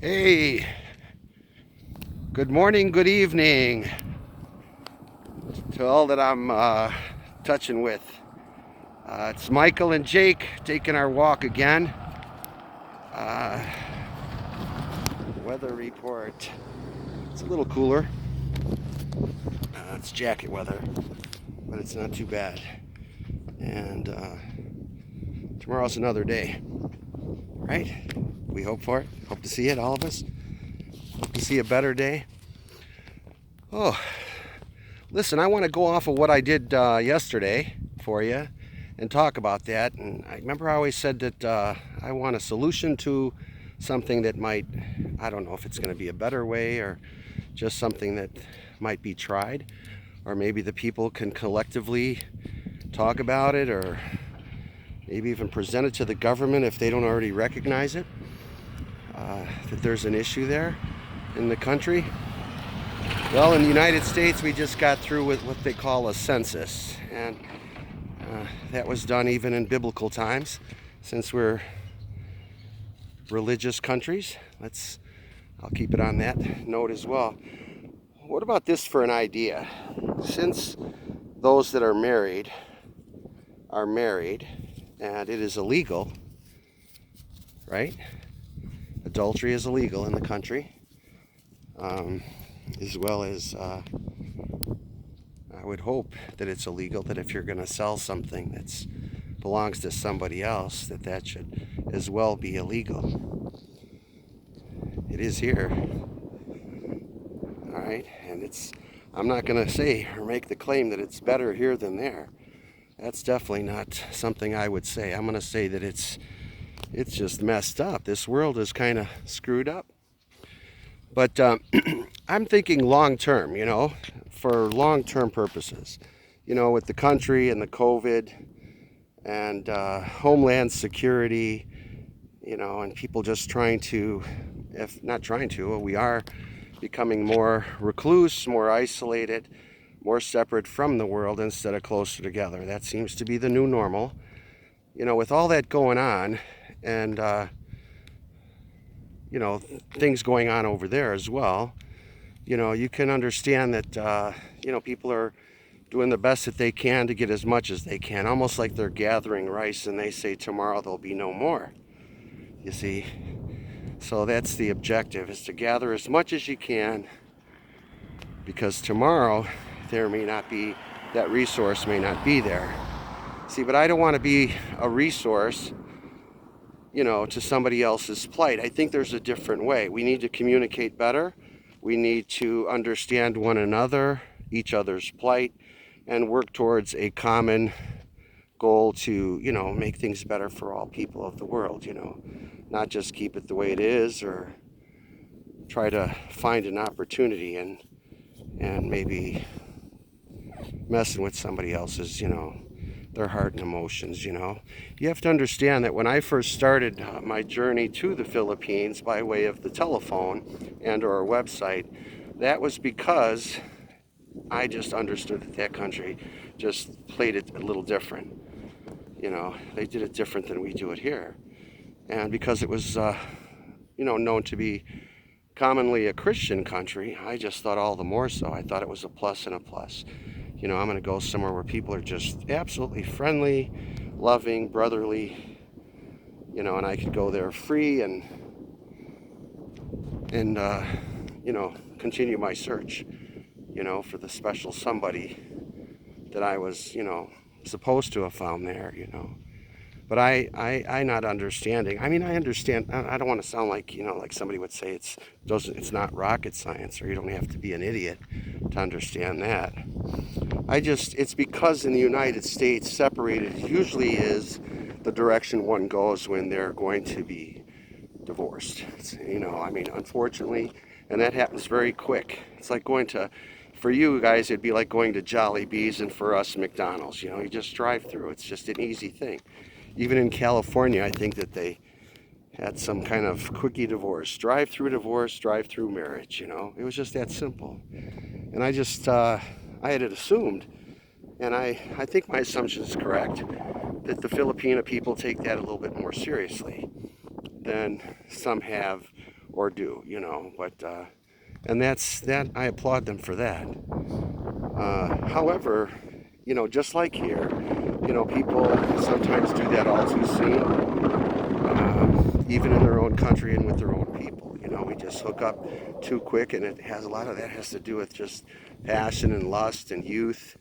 Hey, good morning, good evening to all that I'm touching with. It's Michael and Jake taking our walk again. Uh, Weather report. It's a little cooler. It's jacket weather, but it's not too bad. And tomorrow's another day, right? We hope for it. Hope to see it, all of us. Hope to see a better day. Oh, listen, I want to go off of what I did yesterday for you and talk about that. And I remember I always said that I want a solution to something that might, I don't know if it's going to be a better way or just something that might be tried, or maybe the people can collectively talk about it, or maybe even present it to the government if they don't already recognize it, that there's an issue there in the country. Well, in the United States, we just got through with what they call a census, and that was done even in biblical times, since we're religious countries. I'll keep it on that note as well. What about this for an idea? Since those that are married, and it is illegal, right? Adultery is illegal in the country, as well as I would hope that it's illegal, that if you're going to sell something that belongs to somebody else, that should as well be illegal. It is here, all right? And I'm not going to say or make the claim that it's better here than there. That's definitely not something I would say. I'm going to say that it's just messed up. This world is kind of screwed up. But I'm thinking long term, for long term purposes, with the country and the COVID and homeland security, and people just trying to, if not trying to, we are becoming more recluse, more isolated, more separate from the world instead of closer together. That seems to be the new normal. With all that going on, and things going on over there as well, you can understand that, people are doing the best that they can to get as much as they can, almost like they're gathering rice and they say tomorrow there'll be no more, you see. So that's the objective, is to gather as much as you can, because tomorrow there may not be, that resource may not be there. See, but I don't want to be a resource, to somebody else's plight. I think there's a different way. We need to communicate better. We need to understand one another, each other's plight, and work towards a common goal to, make things better for all people of the world, not just keep it the way it is, or try to find an opportunity and maybe messing with somebody else's, their heart and emotions. You have to understand that when I first started my journey to the Philippines by way of the telephone and or website, that was because I just understood that country just played it a little different. They did it different than we do it here. And because it was, known to be commonly a Christian country, I just thought all the more so. I thought it was a plus and a plus. I'm going to go somewhere where people are just absolutely friendly, loving, brotherly, and I could go there free and continue my search, for the special somebody that I was, supposed to have found there, But I not understanding. I mean, I understand. I don't want to sound like, like somebody would say it's not rocket science, or you don't have to be an idiot to understand that. It's because in the United States, separated usually is the direction one goes when they're going to be divorced. Unfortunately, and that happens very quick. It's like for you guys, it'd be like going to Jolly Bees, and for us, McDonald's. You just drive through. It's just an easy thing. Even in California, I think that they had some kind of quickie divorce, drive-through marriage. It was just that simple. And I had it assumed, and I think my assumption is correct, that the Filipina people take that a little bit more seriously than some have, or do, but and that I applaud them for that. However, just like here, people sometimes do that all too soon, even in their own country and with their own people. We just hook up too quick, and it has a lot of that has to do with just passion and lust and youth.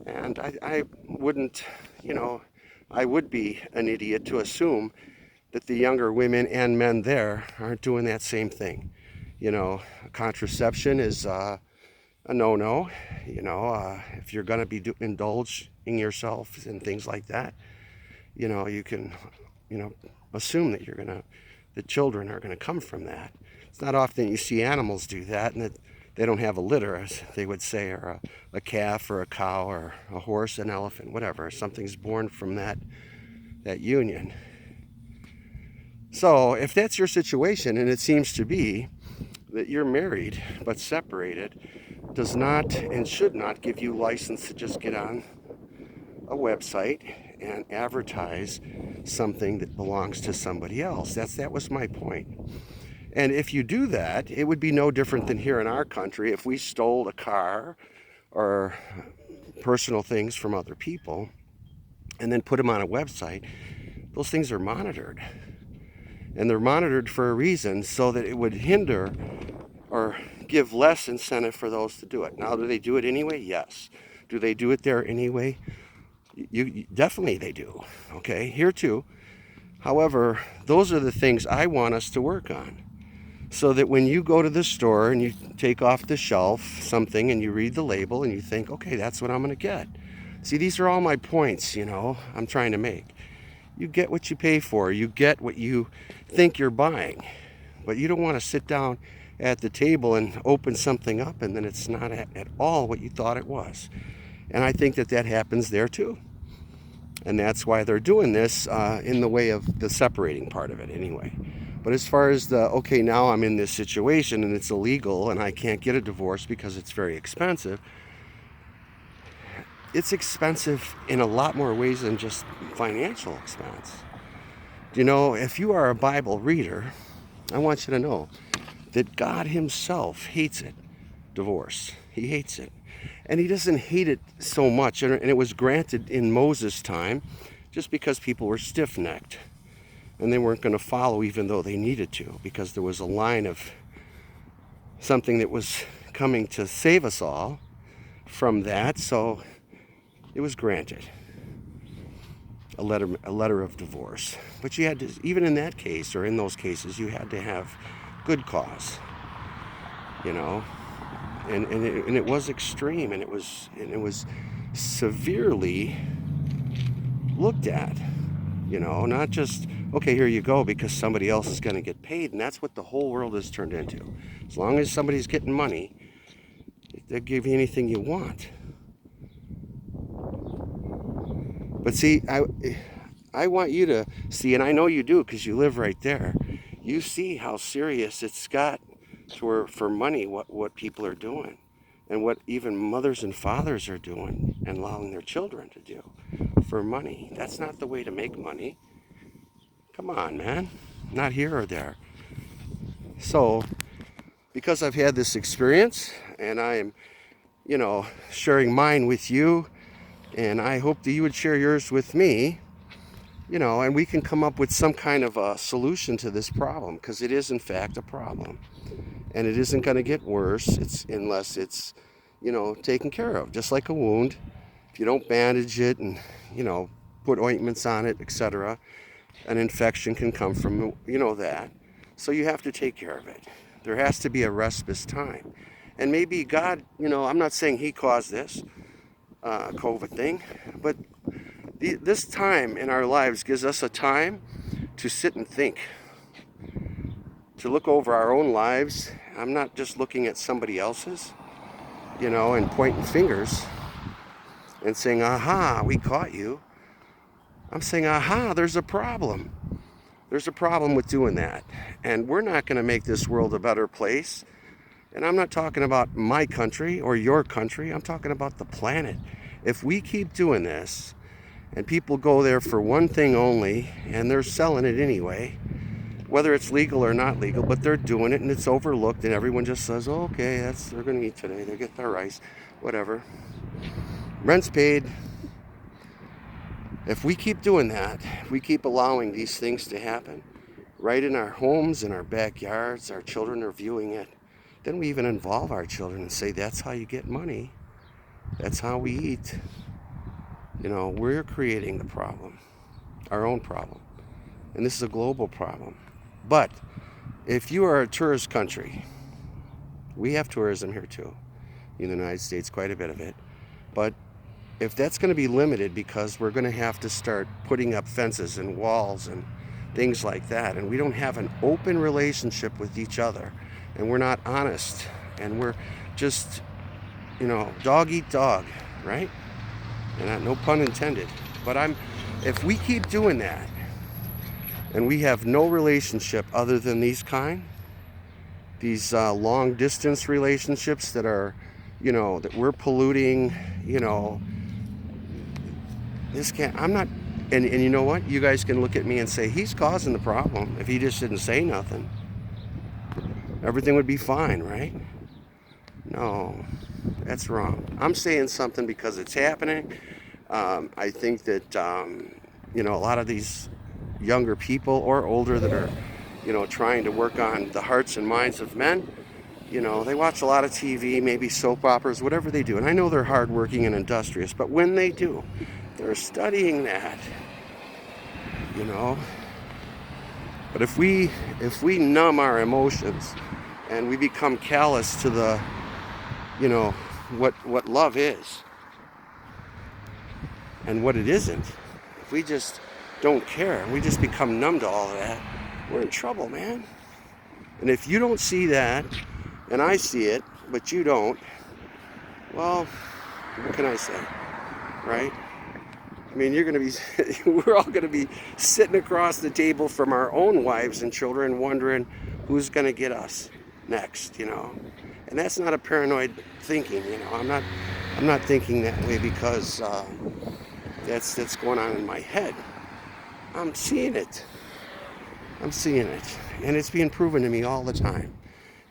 And I wouldn't, I would be an idiot to assume that the younger women and men there aren't doing that same thing. Contraception is a no-no. If you're going to be indulging yourself in things like that, you can, assume that the children are going to come from that. It's not often you see animals do that, and that they don't have a litter, as they would say, or a calf or a cow or a horse, an elephant, whatever. Something's born from that union. So if that's your situation, and it seems to be that you're married but separated, does not and should not give you license to just get on a website and advertise something that belongs to somebody else. That was my point. And if you do that, it would be no different than here in our country if we stole a car or personal things from other people and then put them on a website. Those things are monitored. And they're monitored for a reason, so that it would hinder or give less incentive for those to do it. Now, do they do it anyway? Yes. Do they do it there anyway? Definitely they do. Okay, here too. However, those are the things I want us to work on, so that when you go to the store and you take off the shelf something and you read the label and you think, okay, that's what I'm going to get. See, these are all my points, I'm trying to make. You get what you pay for. You get what you think you're buying. But you don't want to sit down at the table and open something up and then it's not at all what you thought it was. And I think that happens there too. And that's why they're doing this in the way of the separating part of it anyway. But as far as okay, now I'm in this situation and it's illegal and I can't get a divorce because it's very expensive. It's expensive in a lot more ways than just financial expense. If you are a Bible reader, I want you to know that God himself hates it, divorce. He hates it. And he doesn't hate it so much, and it was granted in Moses' time just because people were stiff-necked and they weren't going to follow even though they needed to, because there was a line of something that was coming to save us all from that. So it was granted a letter of divorce. But you had to, even in that case or in those cases, you had to have good cause, and it was extreme, and it was severely looked at, not just, okay, here you go because somebody else is going to get paid. And that's what the whole world has turned into. As long as somebody's getting money, they'll give you anything you want. But see, I want you to see, and I know you do because you live right there. You see how serious it's got for money, what people are doing, and what even mothers and fathers are doing and allowing their children to do for money. That's not the way to make money. Come on, man. Not here or there. So, because I've had this experience and I am, sharing mine with you, and I hope that you would share yours with me, and we can come up with some kind of a solution to this problem, because it is in fact a problem. And it isn't going to get worse unless it's, taken care of. Just like a wound, if you don't bandage it and, put ointments on it, etc., an infection can come from, that. So you have to take care of it. There has to be a respite time. And maybe God, I'm not saying he caused this COVID thing, but this time in our lives gives us a time to sit and think, to look over our own lives. I'm not just looking at somebody else's, and pointing fingers and saying, aha, we caught you. I'm saying, aha, there's a problem. There's a problem with doing that. And we're not going to make this world a better place. And I'm not talking about my country or your country. I'm talking about the planet. If we keep doing this and people go there for one thing only and they're selling it anyway, whether it's legal or not legal, but they're doing it and it's overlooked and everyone just says, oh, okay, they're going to eat today. They get their rice, whatever. Rent's paid. If we keep doing that, if we keep allowing these things to happen right in our homes, in our backyards, our children are viewing it, then we even involve our children and say, that's how you get money. That's how we eat. We're creating the problem, our own problem. And this is a global problem. But if you are a tourist country, we have tourism here too, in the United States, quite a bit of it. But if that's going to be limited because we're going to have to start putting up fences and walls and things like that, and we don't have an open relationship with each other, and we're not honest, and we're just, dog eat dog, right? And no pun intended. But if we keep doing that, and we have no relationship other than these long distance relationships that are, that we're polluting, this can't, I'm not, and you know what? You guys can look at me and say, he's causing the problem. If he just didn't say nothing, everything would be fine, right? No, that's wrong. I'm saying something because it's happening. I think that, a lot of these younger people or older that are, trying to work on the hearts and minds of men, they watch a lot of TV, maybe soap operas, whatever they do. And I know they're hardworking and industrious, but when they do, they're studying that, But if we numb our emotions and we become callous to the, what love is and what it isn't, if we just don't care and we just become numb to all of that, we're in trouble, man. And if you don't see that, and I see it, but you don't, well, what can I say, right? I mean, we're all going to be sitting across the table from our own wives and children wondering who's going to get us next, And that's not a paranoid thinking, I'm not thinking that way because that's going on in my head. I'm seeing it. And it's being proven to me all the time.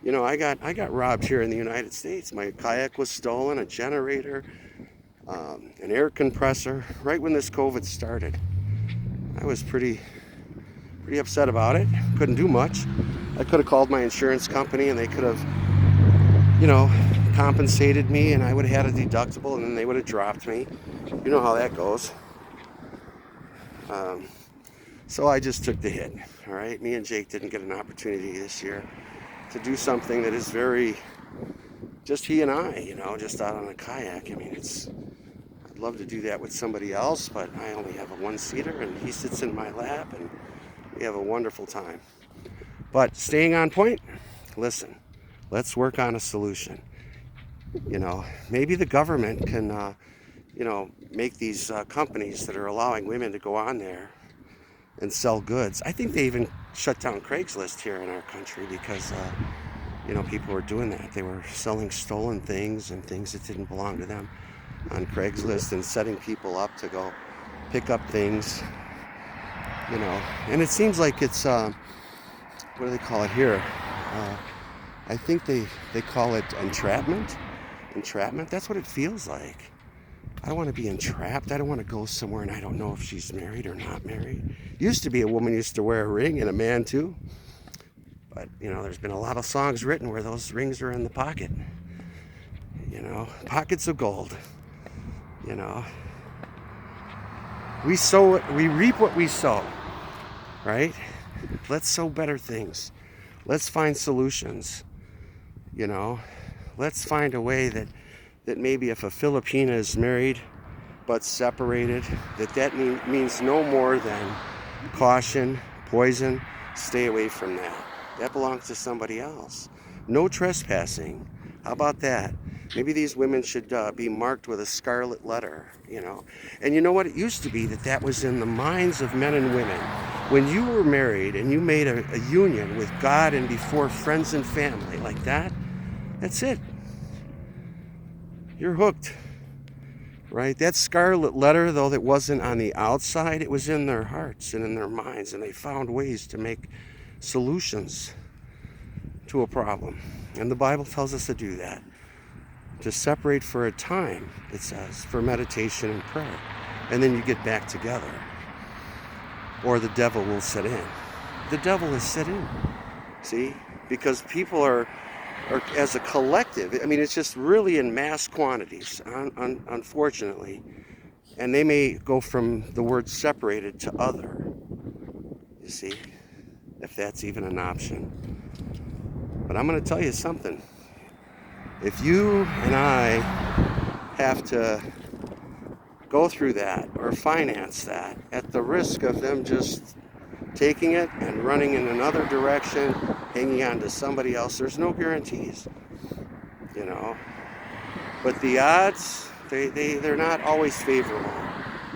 I got robbed here in the United States. My kayak was stolen, a generator, an air compressor, right when this COVID started. I was pretty upset about it. Couldn't do much. I could have called my insurance company and they could have, compensated me, and I would have had a deductible, and then they would have dropped me. You know how that goes. So I just took the hit. All right, me and Jake didn't get an opportunity this year to do something that is very just he and I, just out on a kayak. I mean, I'd love to do that with somebody else, but I only have a one-seater, and he sits in my lap, and we have a wonderful time. But staying on point, listen, let's work on a solution. Maybe the government can, make these companies that are allowing women to go on there and sell goods. I think they even shut down Craigslist here in our country because, people were doing that. They were selling stolen things and things that didn't belong to them on Craigslist and setting people up to go pick up things, And it seems like it's, what do they call it here? I think they call it entrapment. Entrapment, that's what it feels like. I don't want to be entrapped. I don't want to go somewhere and I don't know if she's married or not married. Used to be a woman used to wear a ring, and a man too. But, there's been a lot of songs written where those rings are in the pocket. Pockets of gold. We reap what we sow, right? Let's sow better things. Let's find solutions, Let's find a way that maybe if a Philippina is married but separated, that means no more than caution, poison, stay away from that. That belongs to somebody else. No trespassing. How about that? Maybe these women should be marked with a scarlet letter, And you know what? It used to be that was in the minds of men and women. When you were married and you made a union with God and before friends and family like that, that's it. You're hooked, right? That scarlet letter, though, that wasn't on the outside, it was in their hearts and in their minds, and they found ways to make solutions to a problem. And the Bible tells us to do that. To separate for a time, it says, for meditation and prayer. And then you get back together. Or the devil will set in. The devil is set in. See? Because people are as a collective, I mean, it's just really in mass quantities, unfortunately. And they may go from the word separated to other. You see? If that's even an option. But I'm going to tell you something. If you and I have to go through that or finance that at the risk of them just taking it and running in another direction, hanging on to somebody else, there's no guarantees, you know. But the odds, they're not always favorable.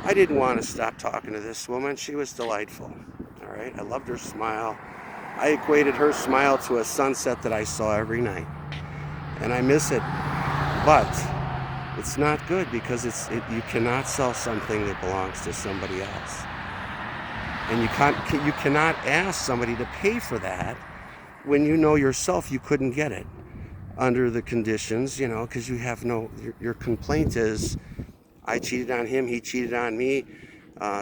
I didn't want to stop talking to this woman. She was delightful. All right, I loved her smile. I equated her smile to a sunset that I saw every night, and I miss it. But it's not good because you cannot sell something that belongs to somebody else, and you cannot ask somebody to pay for that when you know yourself you couldn't get it under the conditions, you know, because you have no. Your complaint is, I cheated on him, he cheated on me.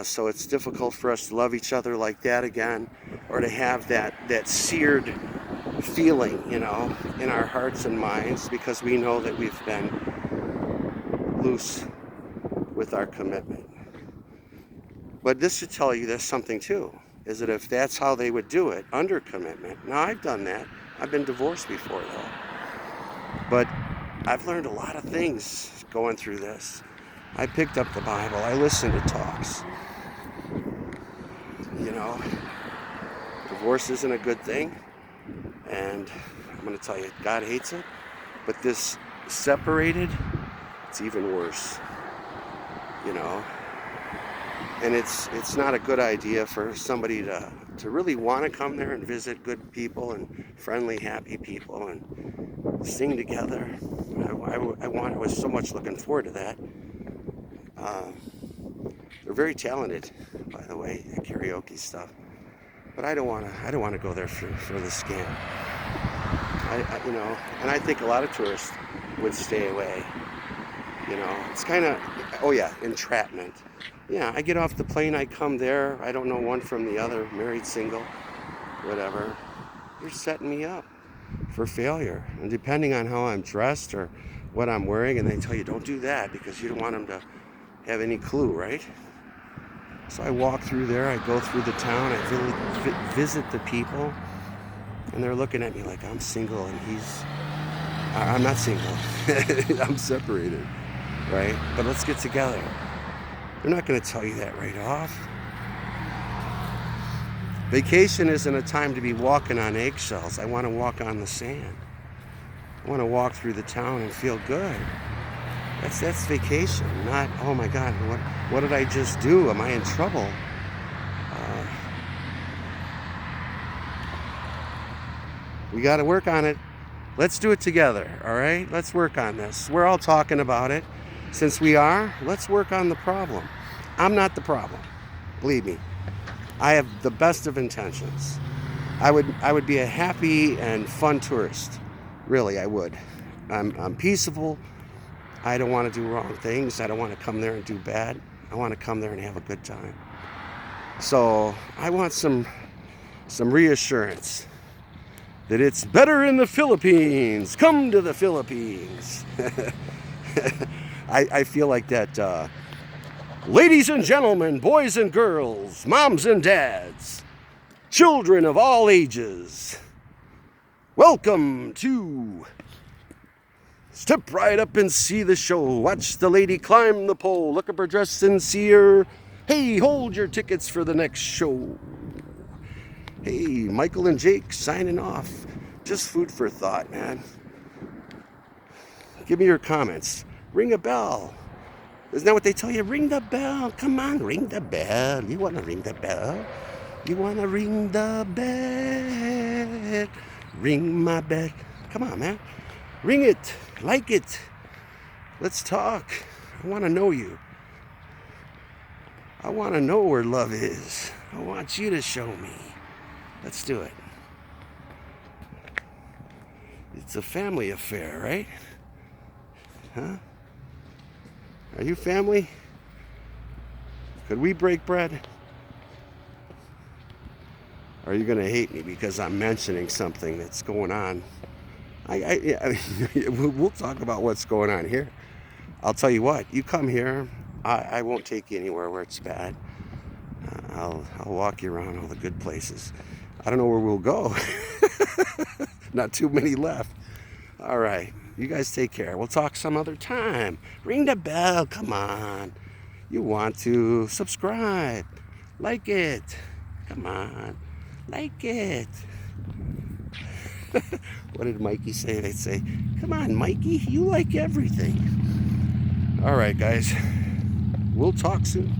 So it's difficult for us to love each other like that again, or to have that seared feeling, you know, in our hearts and minds, because we know that we've been loose with our commitment. But this should tell you there's something too, is that if that's how they would do it, under commitment. Now, I've done that. I've been divorced before, though. But I've learned a lot of things going through this. I picked up the Bible. I listened to talks. You know, divorce isn't a good thing. And I'm going to tell you, God hates it. But this separated, it's even worse. You know. And it's not a good idea for somebody to really want to come there and visit good people and friendly, happy people and sing together. I was so much looking forward to that. They're very talented, by the way, at karaoke stuff. But I don't want to go there for the scam. You know, and I think a lot of tourists would stay away. You know, it's kind of, oh yeah, entrapment. Yeah, I get off the plane, I come there, I don't know one from the other, married, single, whatever. You're setting me up for failure. And depending on how I'm dressed or what I'm wearing, and they tell you don't do that because you don't want them to have any clue, right? So I walk through there, I go through the town, I visit the people, and they're looking at me like I'm single and I'm not single. I'm separated, right? But let's get together. They're not going to tell you that right off. Vacation isn't a time to be walking on eggshells. I want to walk on the sand. I want to walk through the town and feel good. That's vacation, not, oh my God, what did I just do? Am I in trouble? We got to work on it. Let's do it together, all right? Let's work on this. We're all talking about it. Since we are, let's work on the problem. I'm not the problem. Believe me. I have the best of intentions. I would be a happy and fun tourist. Really, I would. I'm peaceful. I don't want to do wrong things. I don't want to come there and do bad. I want to come there and have a good time. So I want some reassurance that it's better in the Philippines. Come to the Philippines. I feel like that. Ladies and gentlemen, boys and girls, moms and dads, children of all ages, welcome to Step Right Up and See the Show. Watch the lady climb the pole. Look up her dress and see her. Hey, hold your tickets for the next show. Hey, Michael and Jake signing off. Just food for thought, man. Give me your comments. Ring a bell. Isn't that what they tell you? Ring the bell. Come on, ring the bell. You want to ring the bell? You want to ring the bell? Ring my bell. Come on, man. Ring it. Like it. Let's talk. I want to know you. I want to know where love is. I want you to show me. Let's do it. It's a family affair, right? Huh? Are you family? Could we break bread? Or are you going to hate me because I'm mentioning something that's going on? We'll talk about what's going on here. I'll tell you what, you come here, I won't take you anywhere where it's bad. I'll walk you around all the good places. I don't know where we'll go. Not too many left. All right, you guys take care. We'll talk some other time. Ring the bell, come on. You want to subscribe, like it. Come on, like it. What did Mikey say? They'd say, come on, Mikey, you like everything. All right, guys, we'll talk soon.